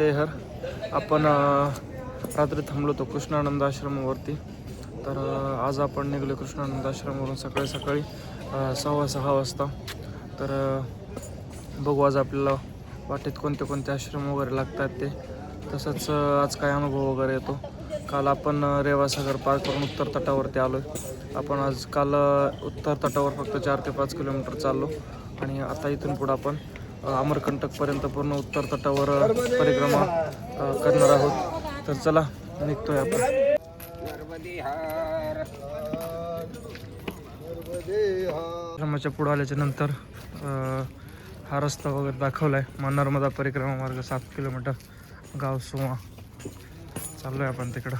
नर्मदेहर आपण रात्री थांबलो होतो कृष्णानंद आश्रमावरती. तर आज आपण निघलो कृष्णानंद आश्रमावरून सकाळी 6:15 वाजता. तर बघू आज आपल्याला वाटेत कोणते कोणते आश्रम वगैरे लागतात ते. तसंच आज काय अनुभव वगैरे येतो. काल आपण रेवासागर पार करून उत्तर तटावरती आलो आहे. आपण आज काल उत्तर तटावर फक्त 4 ते 5 किलोमीटर चाललो आणि आता इथून पुढं आपण अमरकंटकपर्यंत पूर्ण उत्तर तटावर परिक्रमा करणार आहोत. तर चला निघतोय आपण. आश्रमाच्या पुढे आल्याच्या नंतर हा रस्ता वगैरे दाखवला आहे. नर्मदा परिक्रमा मार्ग 7 किलोमीटर गाव सुवा. चाललोय आपण तिकडं.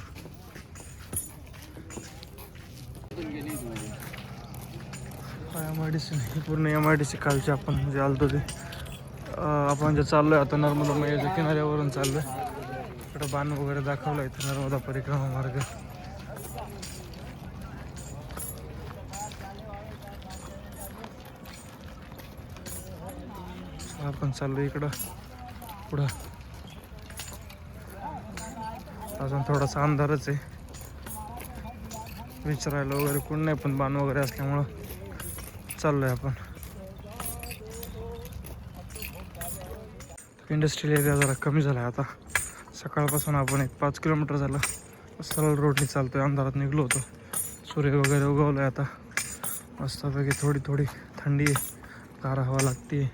MIDC पूर्ण MIDC कालचे आपण जे आलतो ते आपण जे चाललोय आता नर्मदा मैयाच्या किनाऱ्यावरून चाललोय. इकडं बाण वगैरे दाखवलं इथं नर्मदा परिक्रमा मार्ग. आपण चाललो इकडं पुढं. अजून थोडासा अंधारच आहे. विचारायला वगैरे कोण नाही पण बाण वगैरे असल्यामुळं चाललोय आपण. इंडस्ट्रियल एरिया जरा कमी झाला आता. सकाळपासून आपण 5 किलोमीटर झालं सरळ रोडने चालतोय. अंधारात निघलो होतो. सूर्य वगैरे उगवलाय आता. मस्तपैकी थोडी थोडी थंडी आहे. गार हवा लागते.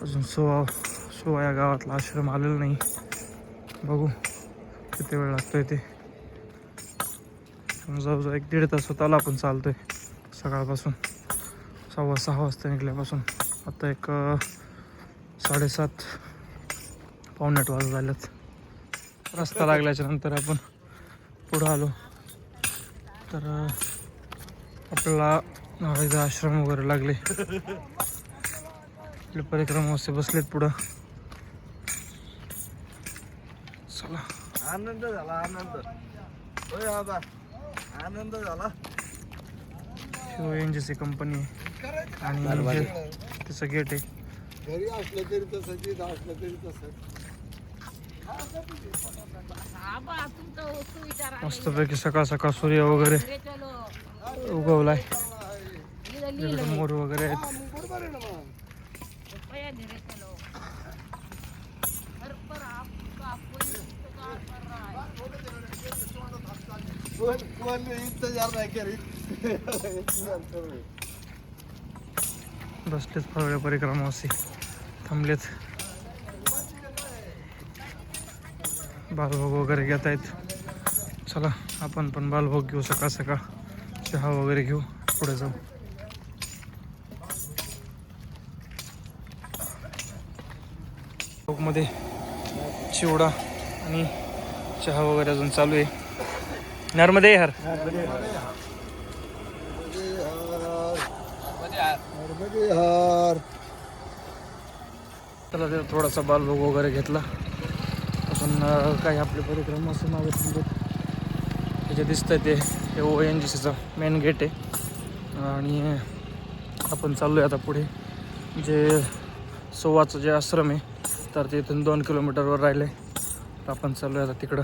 अजून सोवा या गावातला आश्रम आलेला नाही. बघू किती वेळ लागतोय ते. जवळजवळ 1-1.5 तास होताला आपण चालतोय सकाळपासून. 6:15 वाजता निघल्यापासून आता 7:30 पावणे 8 वाजत झालेत. रस्ता लागल्याच्या नंतर आपण पुढं आलो. तर आपल्याला इथं आश्रम वगैरे लागले. आपले परिक्रमा असे बसलेत पुढं. चला. आनंद झाला. होय बाबा, आनंद झाला. ONGC कंपनी आणि त्याचं गेट आहे. घरी असलं तरी तसं, तिथं असलं तरी तसं. मस्तपैकी सकाळ सकाळ सूर्य वगैरे उगवलाय. मोर वगैरे आहेत. बसलेत फळवड्या परिक्रमावासी थांबलेत. बालभोग वगैरे घेत आहेत. चला आपण पण बालभोग घेऊ. सकाळ सकाळ चहा वगैरे घेऊ. पुढे जाऊ. मध्ये चिवडा आणि चहा वगैरे अजून चालू आहे. नर्मदेहर चला ते थोडासा बालभोग वगैरे घेतला. आपण काही आपले परिक्रमा असं मागे थांबत. जे दिसतंय ते ONGCचं मेन गेट आहे. आणि आपण चाललो आहे आता पुढे. जे सोवाचं जे आश्रम आहे तर ते इथून 2 किलोमीटरवर राहिले. तर आपण चाललो आहे आता तिकडं.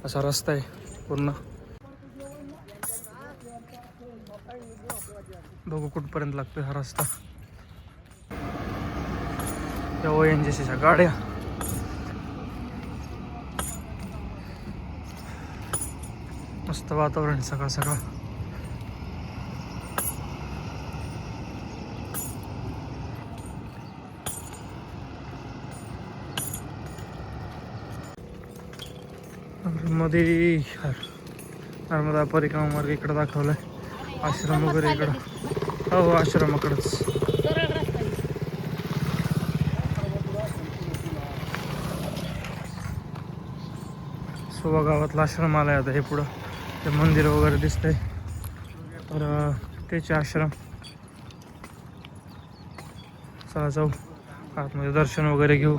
असा रस्ता आहे पूर्ण. बघू कुठपर्यंत लागतोय हा रस्ता. त्या ONGCच्या गाड्या. मस्त वातावरण सकाळ सकाळ. मध्ये नर्मदा परिक्रमा मार्ग इकडं दाखवलाय. आश्रम वगैरे इकडं. हो आश्रमाकडंच. सोवा गावातला आश्रम आलाय आता. हे पुढं ते मंदिर वगैरे दिसतंय तर त्याचे आश्रम. चला जाऊ आतमध्ये दर्शन वगैरे घेऊ.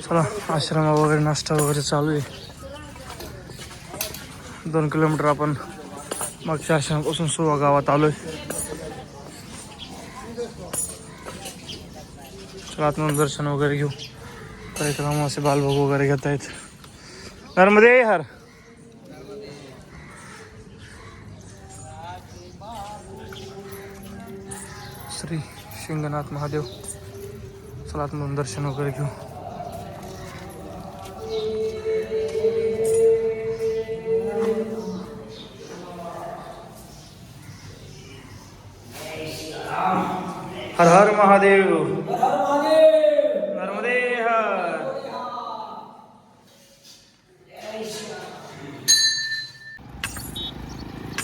चला आश्रम वगैरे नाश्ता वगैरे चालू आहे. 2 किलोमीटर आपण मागच्या आश्रमापासून सोवा गावात आलोय. चला आतमध्ये दर्शन वगैरे घेऊ. परिक्रमा असे बालभोग वगैरे घेत आहेत. नर्मदे हर. श्री शिंगनाथ महादेव. चला आतमधून दर्शन वगैरे घेऊ. हर हर महादेव. नर्मदे हर.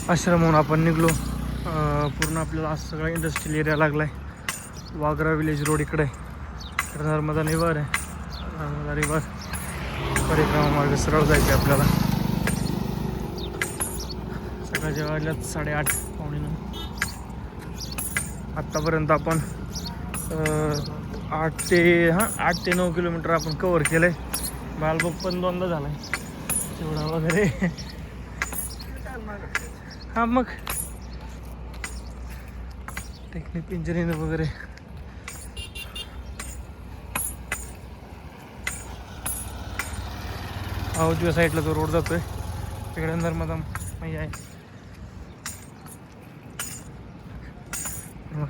आश्रमहून आपण निघलो. पूर्ण आपल्याला आज सगळा इंडस्ट्रियल एरिया लागलाय. वागरा विलेज रोड इकडे आहे. नर्मदा रिव्हर आहे. नर्मदा रिव्हर परिक्रमा मार्ग सरळ जायचे आपल्याला. सकाळच्या वाजल्यात 8:30 पावणे 9. आत्तापर्यंत आपण 8 ते 9 किलोमीटर आपण कवर केलं आहे. बालभोग पण 2दा झाला आहे. तेवढा वगैरे हां मग टेक्निक इंजिनिअरिंग वगैरे. उजव्या साईडला तो रोड जातोय. तिकडे नर्मदा मैया आहे.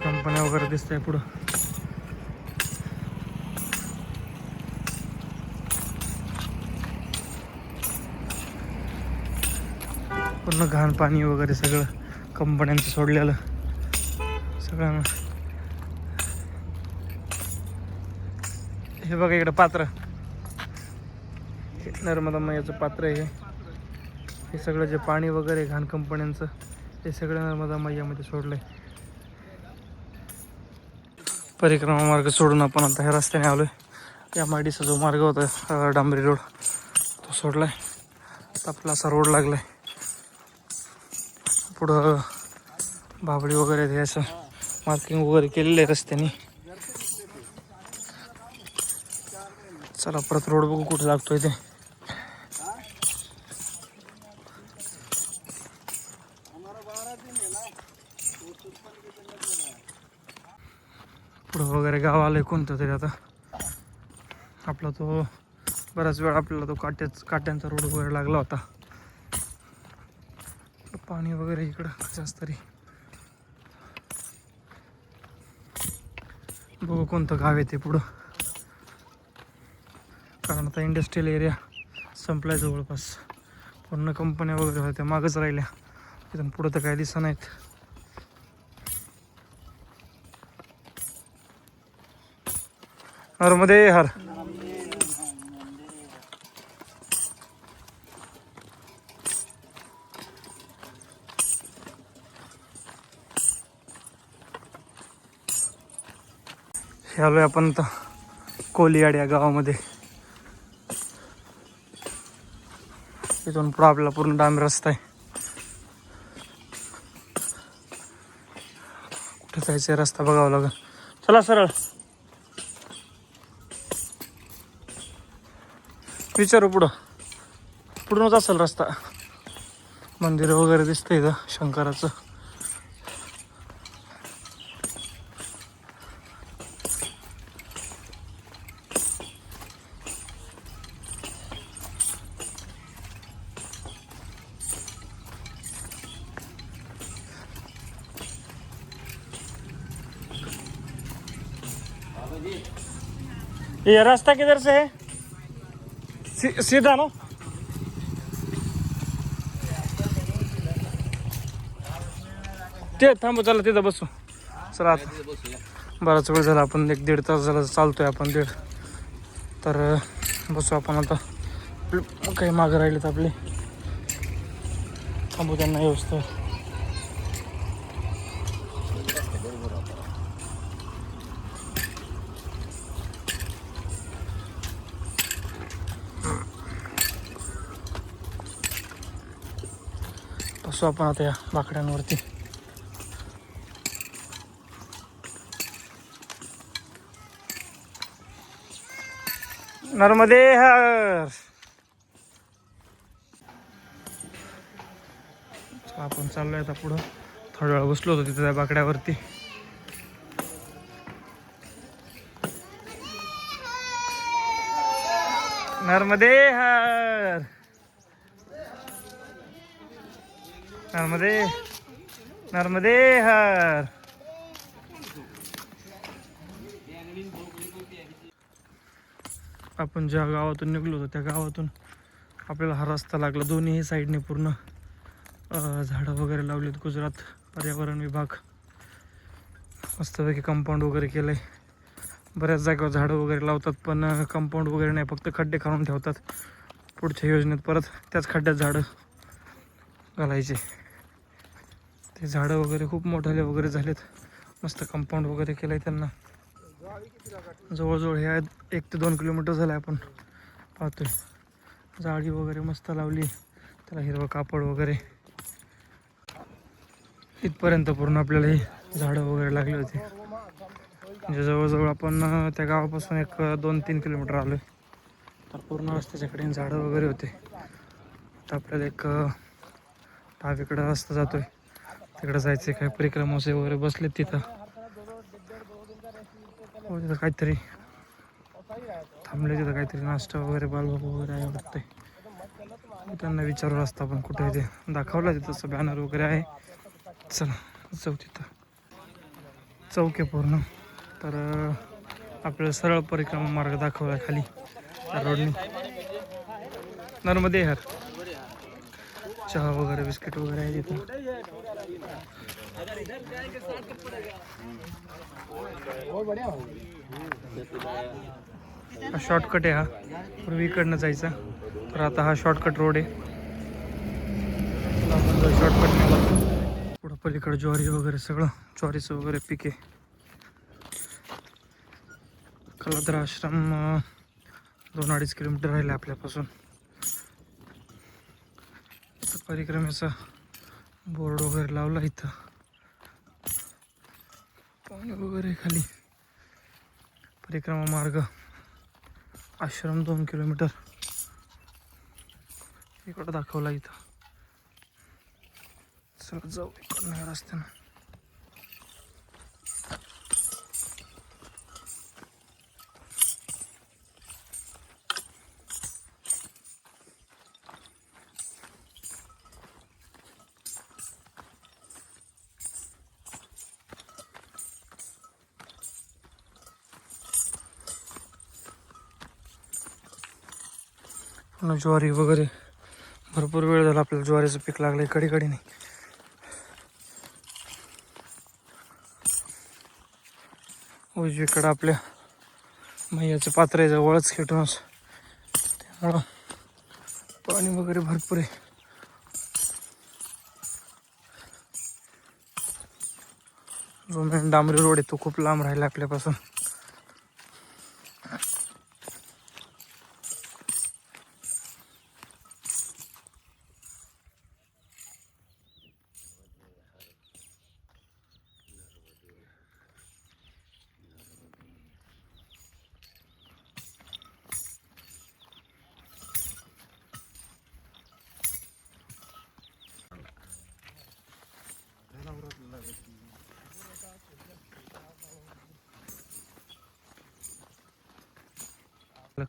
कंपन्या वगैरे दिसत आहे पुढं. पूर्ण घाण पाणी वगैरे सगळं कंपन्यांचं सोडलेलं सगळं. हे बघा इकडं पात्र. नर्मदा मैयाचं पात्र आहे. हे सगळं जे पाणी वगैरे घाण कंपन्यांचं ते सगळं नर्मदा मैयामध्ये सोडलंय. परिक्रमा मार्ग सोडून आपण आता ह्या रस्त्याने आलोय. या माडीचा जो मार्ग होता डांबरी रोड तो सोडलाय. आपला असा रोड लागलाय. पुढं बाबळी वगैरे ते असं मार्किंग वगैरे केलेलं आहे रस्त्याने. चला परत रोड बघू कुठे लागतोय ते. पुढं वगैरे गाव आलंय कोणतं तरी. आता आपला तो बराच वेळ आपल्याला तो काट्यांचा रोड वगैरे लागला होता. पाणी वगैरे इकडं जास्त तरी. बघू कोणतं गाव आहे ते पुढं. कारण आता इंडस्ट्रियल एरिया संपलाय जवळपास. पूर्ण कंपन्या वगैरे होत्या मागच राहिल्या. तिथून पुढं तर काही दिसत नाहीत. नर्मदे हर. हे आलोय आपण आता कोलियाड या गावामध्ये. इथून पुढं आपल्याला पूर्ण डांबरी रस्ता आहे. कुठे जायचं रस्ता बघावा लागेल. चला सरळ विचारू. पुढूनच असेल रस्ता. मंदिर वगैरे दिसतंय इथं शंकराचं. ये रास्ता किधर से है? सीधा ना. ते थांबू. चला तिथं बसू. चला आता बराच वेळ झाला. आपण 1-1.5 तास झाला चालतोय आपण. तर बसू आपण आता. काही मागं राहिलेत आपले. थांबू त्यांना व्यवस्था. बसू आपण आता या बाकड्यांवरती. नर्मदे हर. आपण चाललोय आता पुढं. थोडा वेळ बसलो होतो तिथे त्या बाकड्यावरती. नर्मदे हर, नर्मदे, नर्मदे हर. आपण ज्या गावातून निघलो होतो त्या गावातून आपल्याला हा रस्ता लागला. दोन्ही साईडने पूर्ण झाडं वगैरे लावलीत. गुजरात पर्यावरण विभाग मस्तपैकी कंपाऊंड वगैरे केलं आहे. बऱ्याच जागेवर झाडं वगैरे लावतात पण कंपाऊंड वगैरे नाही, फक्त खड्डे खाऊन ठेवतात. पुढच्या योजनेत परत त्याच खड्ड्यात झाडं घालायचे. ते झाडं वगैरे खूप मोठाले वगैरे झालेत. मस्त कंपाऊंड वगैरे केलं आहे त्यांना. जवळजवळ ह्या 1 ते 2 किलोमीटर झालं आपण पाहतोय. जाळी वगैरे मस्त लावली, त्याला हिरवं कापड वगैरे. इथपर्यंत पूर्ण आपल्याला ही झाडं वगैरे लागली होती. म्हणजे जवळजवळ आपण त्या गावापासून 1-2-3 किलोमीटर आलो आहे. तर पूर्ण रस्त्याच्याकडे झाडं वगैरे होते. तर आपल्याला एक डावीकडं रस्ता जातो आहे, तिकडं जायचं. काही परिक्रमाचे वगैरे बसलेत तिथं. हो, तिथं काहीतरी थांबले, तिथं काहीतरी नाश्ता वगैरे बालबाबू वगैरे आहे वाटतंय. त्यांना विचारू रस्ता पण कुठे आहे ते दाखवला तिथं. तसं बॅनर वगैरे आहे. चला जाऊ तिथं. चौक आहे पूर्ण. तर आपल्याला सरळ परिक्रमा मार्ग दाखवला खाली त्या रोडने. नर्मदे हर. चहा वगैरे बिस्किट वगैरे आहे तिथं. हा शॉर्टकट आहे. हा पूर्वी इकडनं जायचा, तर आता हा शॉर्टकट रोड आहे. शॉर्टकट नाही. पुढं पलीकडे ज्वारी वगैरे सगळं ज्वारीचं वगैरे पीक आहे. कलाद्र आश्रम 2-2.5 किलोमीटर राहिले आपल्यापासून. परिक्रमेचा बोर्ड वगैरे लावला इथं. पाणी वगैरे खाली. परिक्रमा मार्ग आश्रम 2 किलोमीटर इकडं दाखवला इथं. चला जाऊ इकडनं रस्त्यानं. ज्वारी वगैरे भरपूर वेळ झाला आपल्याला ज्वारीचं पीक लागलंय कडे नाही. उजवीकडं आपल्या मैयाचं पात्र आहे जवळच खेटूनच, त्यामुळं पाणी वगैरे भरपूर आहे. जो मेन डांबरी रोड आहे तो खूप लांब राहिला आपल्यापासून.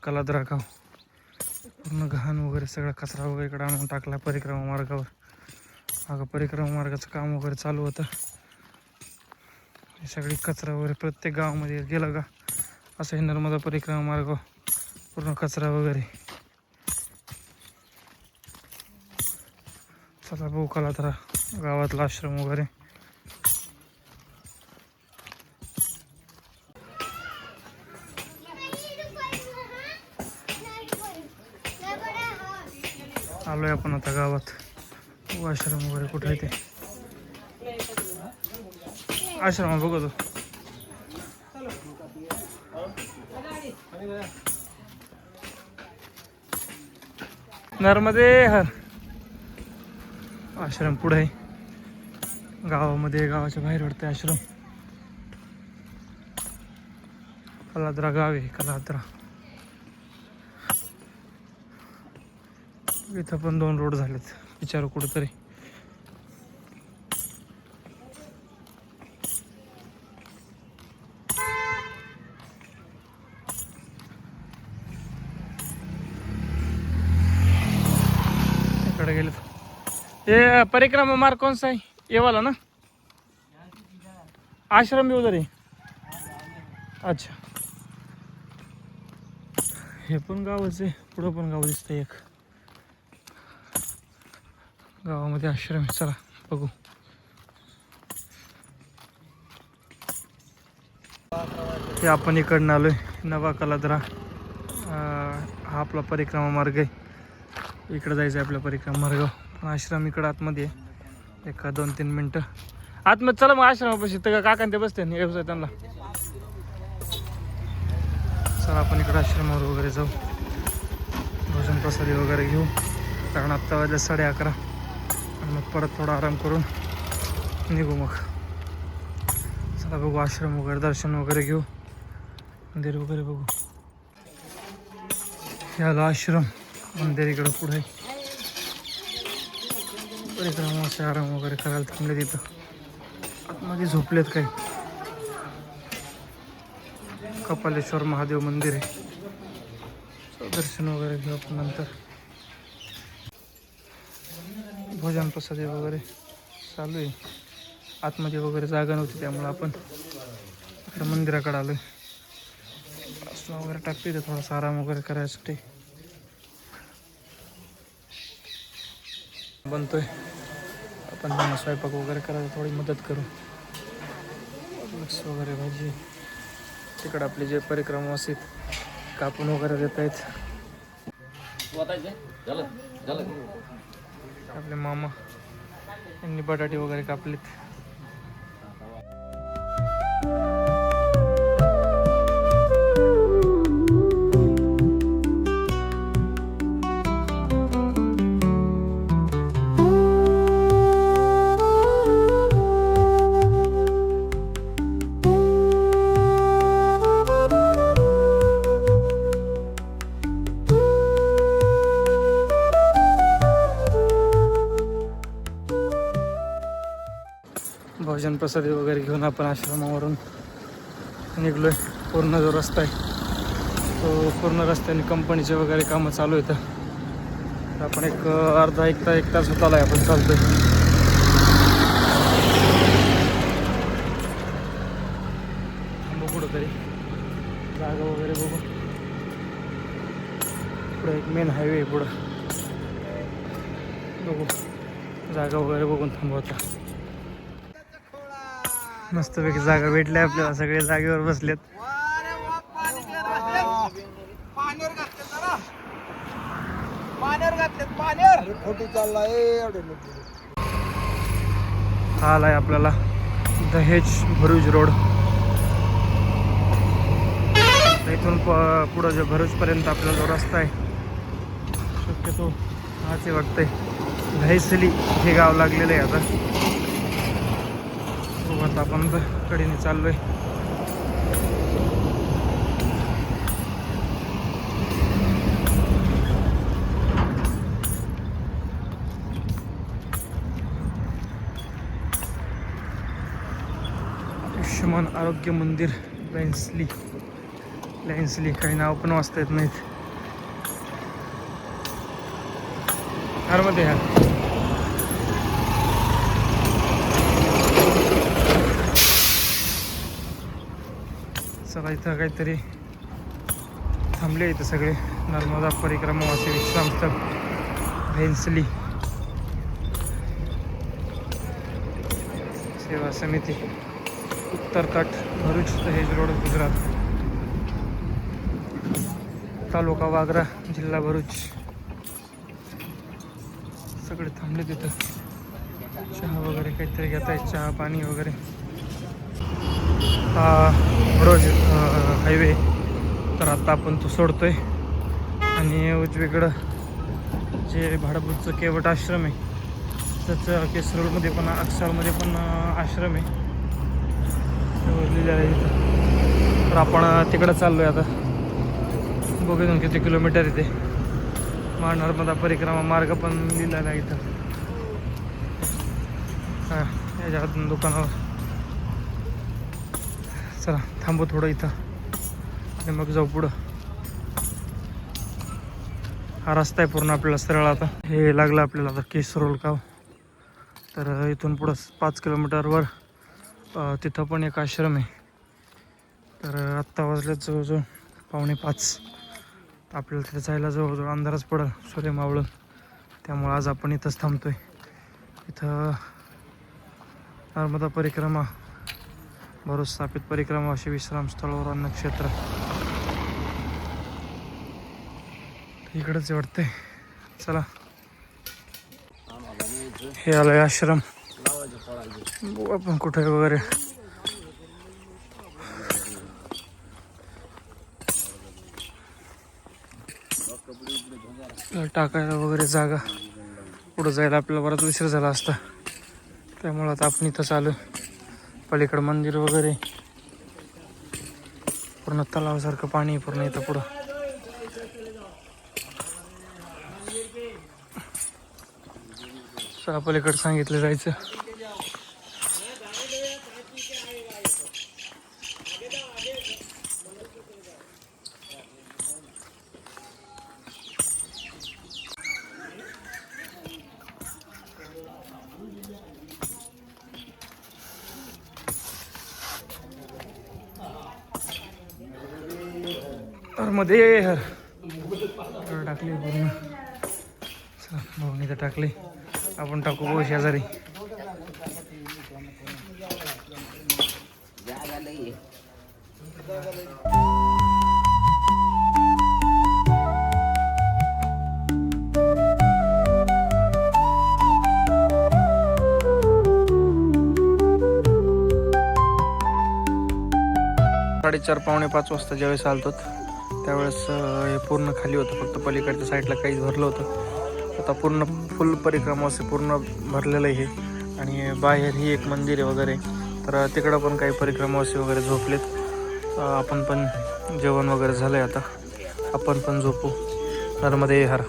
कलाद्रा गाव पूर्ण घाण वगैरे सगळा कचरा वगैरे इकडे आणून टाकला परिक्रमा मार्गावर. मागं परिक्रमा मार्गाचं काम वगैरे चालू होतं. सगळी कचरा वगैरे प्रत्येक गावामध्ये गेलं का असं हे नर्मदा परिक्रमा मार्ग पूर्ण कचरा वगैरे. चला भाऊ कलाद्रा गावातला आश्रम वगैरे. आलोय आपण आता गावात. आश्रम वगैरे कुठे आहे ते आश्रम बघतो. नर्मदे हर आश्रम पुढे आहे गावामध्ये. गावाच्या बाहेर वाटतं आश्रम. कलाद्रा गाव आहे कलाद्रा. इथं पण 2 रोड झालेत विचारू कुठंतरी. ये परिक्रमा मार्ग कौन सा है? ये वाला ना? आश्रम भी उधर है. अच्छा. हे पण गावच आहे. पुढं पण गाव दिसतंय एक. गावामध्ये आश्रम आहे. चला बघू. हे आपण इकडनं आलोय नवा कलादरा. हा आपला परिक्रमा मार्ग आहे. इकडं जायचं आहे आपला परिक्रमा मार्ग. पण आश्रम इकडं आतमध्ये आहे. एक 2-3 मिनटं आतमध्ये. चला मग आश्रमापाशी तर काका ते बसते व्यवसाय त्यांना. चला आपण इकडं आश्रमावर वगैरे जाऊ. भोजन प्रसादी वगैरे घेऊ. कारण आत्ता वाजले 11:30. आणि मग परत थोडा आराम करून निघू मग. चला बघू आश्रम वगैरे दर्शन वगैरे घेऊ. मंदिर वगैरे बघू. याला आश्रम मंदिर इकडं पुढे. परिक्रमाचे आराम वगैरे करायला थांबले तिथं. आतमध्ये झोपलेत काही. कपालेश्वर महादेव मंदिर आहे. दर्शन वगैरे घेऊ आपण नंतर. भोजन प्रसादी वगैरे चालू आहे. आतमध्ये वगैरे जागा नव्हती त्यामुळे आपण इकडे मंदिराकडे आलोय. असं वगैरे टाकते थोडासा आराम वगैरे करायसाठी. बनतोय आपण त्यांना स्वयंपाक वगैरे करायला थोडी मदत करू. मिक्स वगैरे भाजी. तिकडे आपले जे परिक्रमावासी कापून वगैरे देत आहेत. आपले मामा यांनी बटाटे वगैरे कापलेत. भोजन प्रसादी वगैरे घेऊन आपण आश्रमावरून निघलोय. पूर्ण जो रस्ता आहे तो पूर्ण रस्त्याने कंपनीचे वगैरे कामं चालू आहेत. आपण एक अर्धा एक तास होत आलाय आपण चालतोय. थांबू कुठं तरी जागा वगैरे बघू. पुढे एक मेन हायवे आहे. पुढं बघू जागा वगैरे बघून थांबवता. मस्तपैकी जागा भेटल्या आपल्याला. सगळे जागेवर बसलेत. हा आलाय आपल्याला दहेज भरूच रोड. इथून पुढं जो भरूचपर्यंत आपला जो रस्ता आहे शक्यतो हाच आहे वाटतंय. दहेसली हे गाव लागलेलं आहे. आता आपण कडेने चाललोय. आयुष्यमान आरोग्य मंदिर लॅन्सली काही नाव पण वाचता येत नाहीत. कारमध्ये ह्या चला इथं काहीतरी थांबले. इथं सगळे नर्मदा परिक्रमावासी विश्रामस्थळ लॅन्सली सेवा समिती उत्तर तट भरूच दहेज रोड गुजरात. तालुका वागरा जिल्हा भरूच. सगळे थांबले तिथं. चहा वगैरे काहीतरी घेत आहेत. चहा पाणी वगैरे. हा रोज हायवे तर आता आपण तो सोडतोय. आणि उजवीकडं जे भाडभूतचं केवट आश्रम आहे त्याचं केसरोडमध्ये पण अक्षरमध्ये पण आश्रम आहे लिहिलेलं आहे इथं. तर आपण तिकडं चाललो आहे आता. बघून किती किलोमीटर येते. नर्मदा परिक्रमा मार्ग पण लिहिलेला आहे इथं. हां याच्या दुकानावर. चला थांबू थोडं इथं आणि मग जाऊ पुढं. हा रस्ता आहे पूर्ण आपल्याला सरळ. आता हे लागलं आपल्याला आता केसरोड गाव. तर इथून पुढं 5 किलोमीटरवर तिथं पण एक आश्रम आहे. तर आत्ता वाजल्यात जवळजवळ 4:45. आपल्याला तिथे जायला जवळजवळ अंधारच पडेल सूर्य मावळून. त्यामुळं आज आपण इथंच थांबतो आहे. इथं नर्मदा परिक्रमा, भरूच स्थापित परिक्रमा असे विश्रामस्थळ व अन्नक्षेत्र इकडंच वाटतंय. चला, हे आलंय आश्रम. बघू आपण कुठे वगैरे. टाकायला वगैरे जागा, पुढं जायला आपल्याला बराच उशीर झाला असता. त्यामुळं आता आपण इथंच आलो. पलीकडं मंदिर वगैरे, पूर्ण तलावासारखं पाणी पूर्ण इथं पुढं. चला पलीकडं सांगितलं जायचं. मध्ये टाकली पूर्ण. चला भाऊनी तर टाकली, आपण टाकू बघू शेजारी. साडेचार 4:45 वाजता ज्यावेळेस आलतो त्यावेळेस हे पूर्ण खाली होतं. फक्त पलीकडच्या साईडला काहीच भरलं होतं. आता पूर्ण फुल परिक्रमा असं पूर्ण भरलेलं आहे. आणि बाहेर ही एक मंदिर आहे वगैरे. तर तिकडं पण काही परिक्रमावासी वगैरे झोपलेत. आपण पण जेवण वगैरे झालं आहे. आता आपण पण झोपू. नर्मदे हर.